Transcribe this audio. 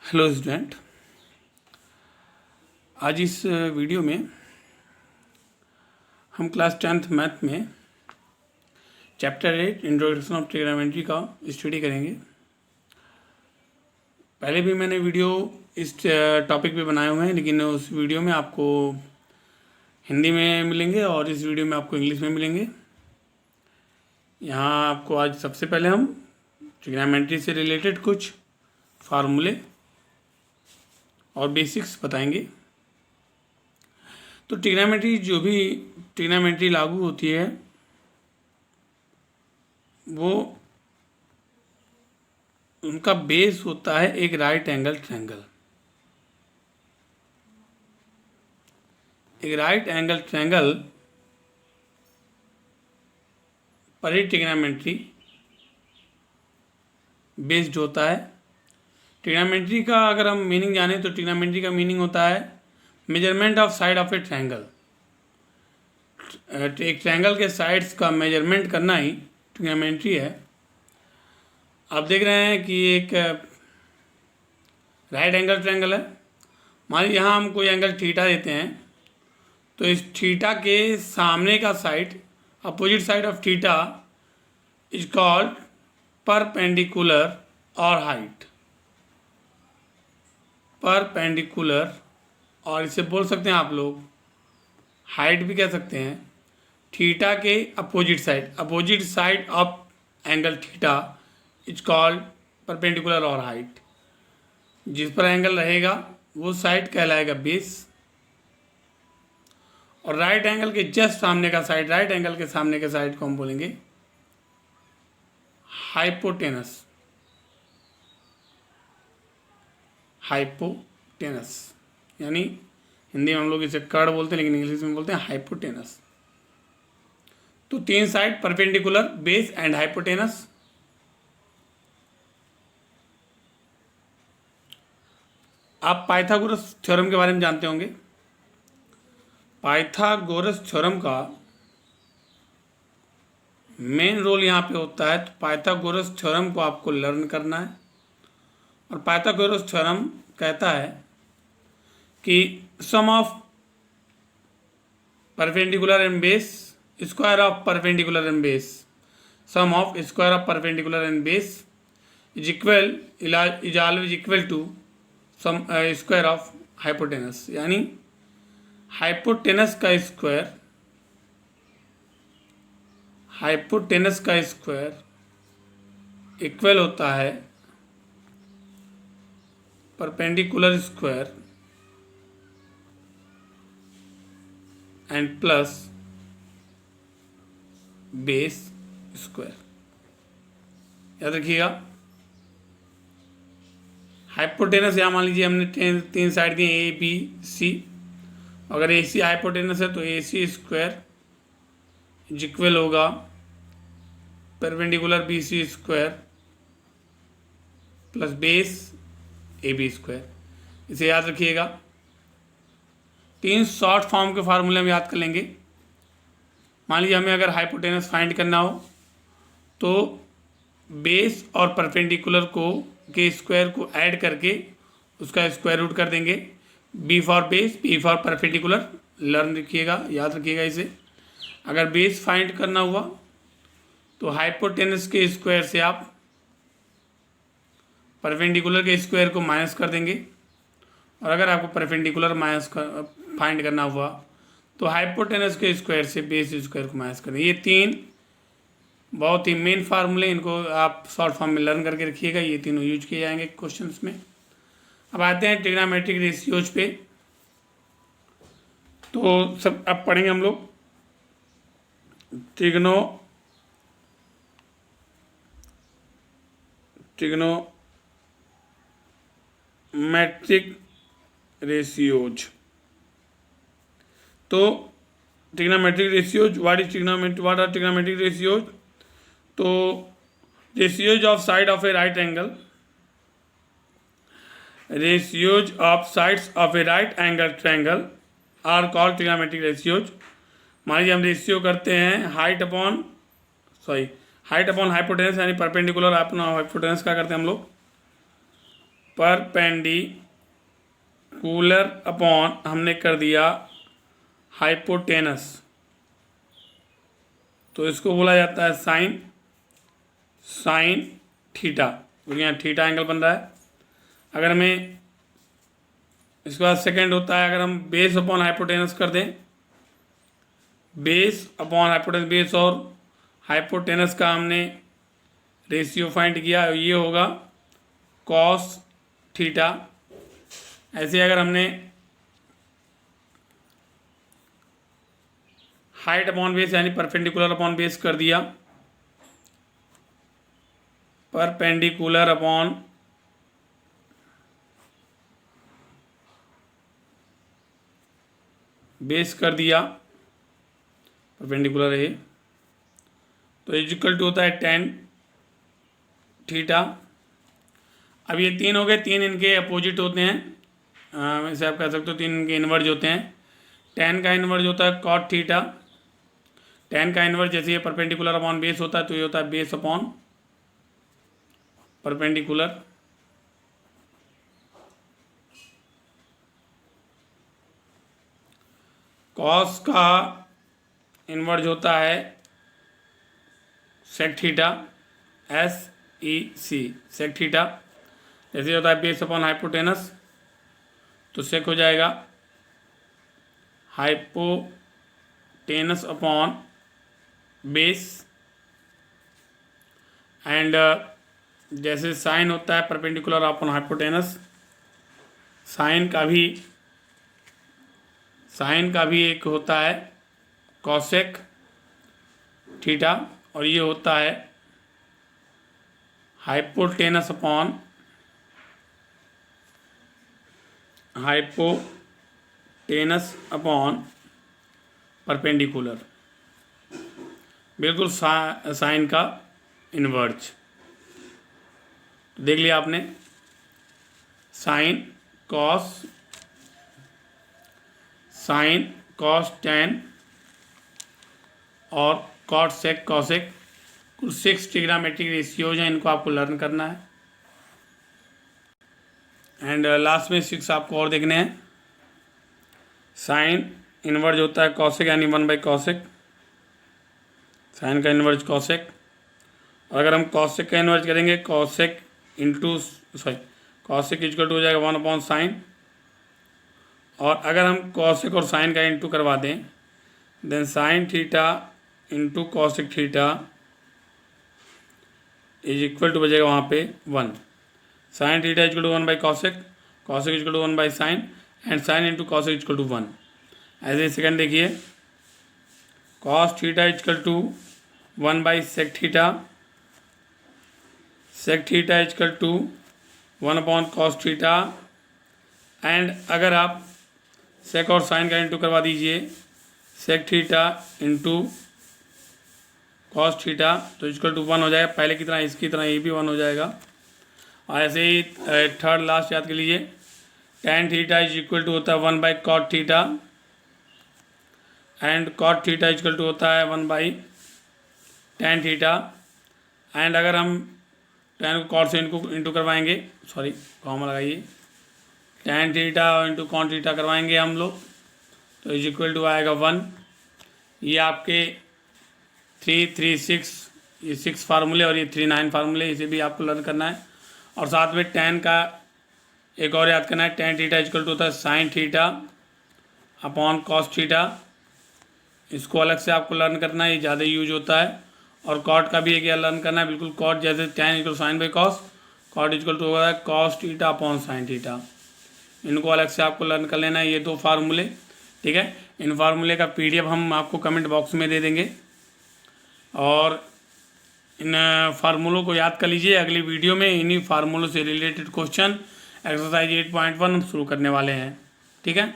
Hello student, आज इस video में हम क्लास 10th मैथ में चैप्टर 8 इंट्रोडक्शन ऑफ ट्रिग्नोमेट्री का स्टडी करेंगे। पहले भी मैंने वीडियो इस टॉपिक पे बनाए हुए हैं, लेकिन उस वीडियो में आपको हिंदी में मिलेंगे और इस वीडियो में आपको इंग्लिश में मिलेंगे। यहाँ आपको आज सबसे पहले हम ट्रिग्नोमेट्री से रिलेटेड कुछ फार्मूले और बेसिक्स बताएंगे। तो ट्रिग्नोमेट्री जो भी ट्रिग्नोमेट्री लागू होती है वो उनका बेस होता है एक राइट एंगल ट्रायंगल। एक राइट एंगल ट्रायंगल पर ही ट्रिग्नोमेट्री बेस्ड होता है। ट्रिग्नोमेट्री का अगर हम मीनिंग जाने तो ट्रिग्नोमेट्री का मीनिंग होता है measurement of side of A triangle. एक ट्रायंगल के साइड्स का मेजरमेंट करना ही ट्रिग्नोमेट्री है। आप देख रहे हैं कि एक राइट एंगल ट्रायंगल है। मान लीजिए यहाँ हम कोई एंगल थीटा देते हैं, तो इस थीटा के सामने का side, opposite side of theta is called perpendicular और हाइट। परपेंडिकुलर, और इसे बोल सकते हैं आप लोग हाइट भी कह सकते हैं। थीटा के opposite side of angle theta is called perpendicular और हाइट। जिस पर एंगल रहेगा वो साइड कहलाएगा बेस, और राइट एंगल के जस्ट सामने का साइड, राइट एंगल के सामने के साइड को हम बोलेंगे हाइपोटेनस। हाइपोटेनस यानी हिंदी में हम लोग इसे कर्ड बोलते हैं, लेकिन इंग्लिश में बोलते हैं हाइपोटेनस। तो तीन side perpendicular, base and hypotenuse. आप पाइथागोरस थ्योरम के बारे में जानते होंगे। पाइथागोरस थ्योरम का मेन रोल यहाँ पे होता है। तो पाइथागोरस थ्योरम को आपको लर्न करना है। और पाइथागोरस थ्योरम कहता है कि sum of perpendicular and base, square of perpendicular and base, sum of square of perpendicular and base is always equal to sum square of hypotenuse. यानी हाइपोटेनस का स्क्वायर इक्वल होता है perpendicular square and plus base square. याद रखिएगा, hypotenuse यहाँ मान लीजिए हमने तीन side the A B C. अगर ए सी हाइपोटेनस है तो ए सी स्क्वायर इक्वल होगा perpendicular B C square plus base A B square. इसे याद रखिएगा। तीन शॉर्ट फॉर्म के फार्मूले हम याद कर लेंगे। मान लीजिए हमें अगर हाइपोटेनस फाइंड करना हो तो बेस और परपेंडिकुलर के स्क्वायर को ऐड करके उसका स्क्वायर रूट कर देंगे। B for base, P for perpendicular. Learn रखिएगा, याद रखिएगा इसे। अगर बेस फाइंड करना हुआ तो हाइपोटेनस के स्क्वायर से आप परपेंडिकुलर के स्क्वायर को माइनस कर देंगे। और अगर आपको परपेंडिकुलर फाइंड करना हुआ तो हाइपोटेनस के स्क्वायर से बेस स्क्वायर को माइनस कर देंगे। ये तीन बहुत ही मेन फार्मूले, इनको आप शॉर्ट फॉर्म में लर्न करके रखिएगा। ये तीनों यूज किए जाएंगे क्वेश्चंस में। अब आते हैं ट्रिग्नोमेट्रिक रेशियोज पे। तो सब अब पढ़ेंगे हम लोग ट्रिग्नोमेट्रिक रेशियोज। तो trigonometric ratios, what are trigonometric ratios? तो ratios of side of a right angle, ratios of sides of a right angle triangle are called trigonometric ratios. मान लीजिए हम रेशियो करते हैं हाइट अपॉन हाइपोटेनस, यानी perpendicular upon hypotenuse. क्या करते हैं हम लोग? परपेंडिकुलर अपॉन हमने कर दिया हाइपोटेनस, तो इसको बोला जाता है साइन थीटा, क्योंकि यहाँ थीटा एंगल बन रहा है। अगर हमें इसके बाद सेकंड होता है, अगर हम बेस अपॉन हाइपोटेनस कर दें, बेस अपॉन हाइपोटेनस, बेस और हाइपोटेनस का हमने रेशियो फाइंड किया, ये होगा कॉस थीटा। ऐसे अगर हमने हाइट अपॉन बेस यानी परपेंडिकुलर अपॉन बेस कर दिया, परपेंडिकुलर अपॉन बेस कर दिया, परपेंडिकुलर है, तो इक्वल टू होता है tan थीटा। अब ये तीन हो गए, तीन इनके अपोजिट होते हैं, वैसे आप कह सकते हो तीन इनके इन्वर्ज होते हैं। tan का इन्वर्ज होता है cot थीटा, tan का इन्वर्ज जैसे ये परपेंडिकुलर अपॉन बेस होता है तो ये होता है बेस अपॉन परपेंडिकुलर। कॉस का इन्वर्ज होता है sec theta, SEC, sec theta. जैसे होता है बेस अपॉन हाइपोटेनस, तो सेक हो जाएगा हाइपोटेनस अपॉन बेस। एंड जैसे साइन होता है परपेंडिकुलर अपॉन हाइपोटेनस, साइन का भी एक होता है कॉसेक थीटा, और ये होता है हाइपोटेनस अपॉन परपेंडिकुलर, बिल्कुल साइन का इन्वर्ज। देख लिया आपने, साइन कॉस tan और कॉट सेक कॉसेक, कुल 6 ट्रिग्नोमेट्रिक रेशियोज हैं, इनको आपको लर्न करना है। एंड लास्ट में 6 आपको और देखने हैं। साइन इन्वर्ज होता है कॉसेक यानी 1/कॉसेक, साइन का इन्वर्ज कॉसेक। और अगर हम कॉसेक का इन्वर्ज करेंगे, कॉसेक इक्वल टू हो जाएगा 1/साइन। और अगर हम कॉसेक और साइन का इंटू करवा दें, then sine theta into cosec theta is equal to बचेगा वहाँ पे 1। Sine theta equal to cosec, cosec equal to sine, and sine into cosec equal to 1। ऐसे सेकंड देखिए, cos theta equal to sec theta, sec theta equal to cos theta. And अगर आप sec और sine का into करवा दीजिए, sec theta into cos theta, तो equal to 1 हो जाएगा। पहले की तरह इसकी तरह ये भी 1 हो जाएगा। और ऐसे ही थर्ड लास्ट याद कर लीजिए, tan theta is equal to होता है 1/कॉट theta, and cot theta equal to होता है 1/tan थीटा। एंड अगर हम tan को कॉट से इंटू करवाएंगे, सॉरी कॉमा लगाइए, tan theta into cot theta करवाएंगे हम लोग, तो इज इक्वल टू आएगा 1। ये आपके 3, 3, 6, ये 6 फार्मूले और ये 3, 9 फार्मूले, इसे भी आपको लर्न करना है। और साथ में tan का एक और याद करना है, tan थीटा इक्वल टू होता है sine theta upon cos theta, इसको अलग से आपको लर्न करना है, ये ज़्यादा यूज होता है। और कॉट का भी एक याद लर्न करना है, बिल्कुल कॉट जैसे tan equal sine by cos, cot equal to होगा cos theta upon sine theta, इनको अलग से आपको लर्न कर लेना है, ये 2 फार्मूले। ठीक है, इन फार्मूले का PDF हम आपको कमेंट बॉक्स में दे देंगे, और इन फार्मूलों को याद कर लीजिए। अगली वीडियो में इन्हीं फार्मूलों से रिलेटेड क्वेश्चन एक्सरसाइज 8.1 हम शुरू करने वाले हैं। ठीक है।